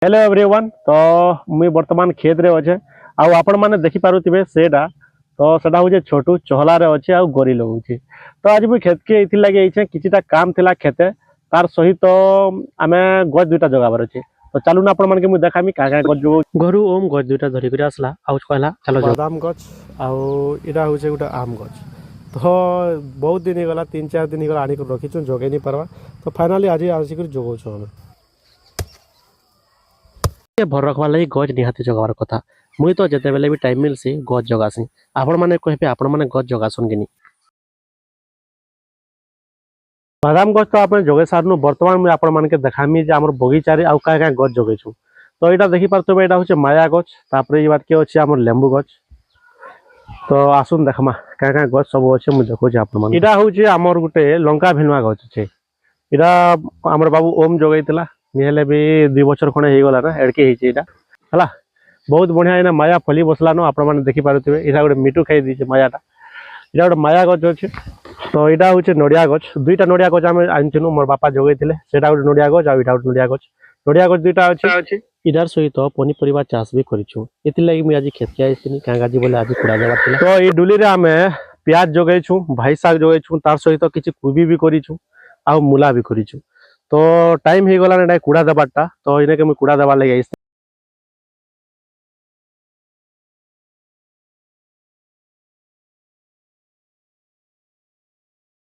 Hello everyone. तो मुई वर्तमान खेत रे अच्छे आउ आपण माने देखि पारुथिबे सेटा तो सेटा होजे छोटू चहला रे अच्छे आउ गरी लगउछि। तो आज मुई खेत के इथि लागि आइछे किछिटा काम थिला खेते तार सहित आमे गज दुटा जगाबर अछि। तो चालू ना आपण माने के मुई देखामी का का गज जो घरु ओम गज दुटा धरि करी आसला आउ कहला चलो बादाम गज आउ इडा होजे गुटा आम गज। तो बहुत दिन गला 3-4 दिन गला आनी कर रखिछु जगे नि परवा। तो फाइनली आज आसी कर जगौछु हम भर रखवा लगी गज निहाती जगार कथा। मुई तो जेते बेले भी टाइम मिलसी गज जगासी। आपण माने कहबे आपण माने गज जगासन किनी बादाम गज तो आपण जगे सारनु वर्तमान मुई आपण माने के देखामी जे हमर बगीचा रे आउ का का गज जगेछु। तो एटा देखि पारतबे एटा होचे माया गज तापरे ई बात के अछि हमर लेंबू गज। तो आसुन देखमा का का गज सब अछि मु देखो जे आपण माने एटा होचे हमर गुटे लंका भेलवा गज छै। एटा हमर बाबू ओम जगैतला निहेले भी 2 बछर खणे हे गला ना एडके हे छै एटा हला बहुत बढ़िया एना माया फली बसला न आपण माने देखि पारुथिबे। एटा गोटे मिटू खाई दी छै मायाटा एटा गोटे माया गज अछि। तो एटा होचे नडिया गज दुईटा नडिया गज हम आनछनु मोर बापा जगैतिले सेटा गोटे नडिया गज आ एटा गोटे नडिया गज दुईटा अछि। इधर सहित पनी परिवा चाष भी करिछु एति लागि मु आज खेत के आइसिनी कांगाजी बोले आज कुड़ा देबा थिला। तो ई डुली रे हमें प्याज जगैछु भाई साग जगैछु तार सहित किछि कोबी भी करिछु आ मूला भी करिछु। तो टाइम हे गला ना कुड़ा देबाटा तो इने के मु कुड़ा देबा लागि आइस।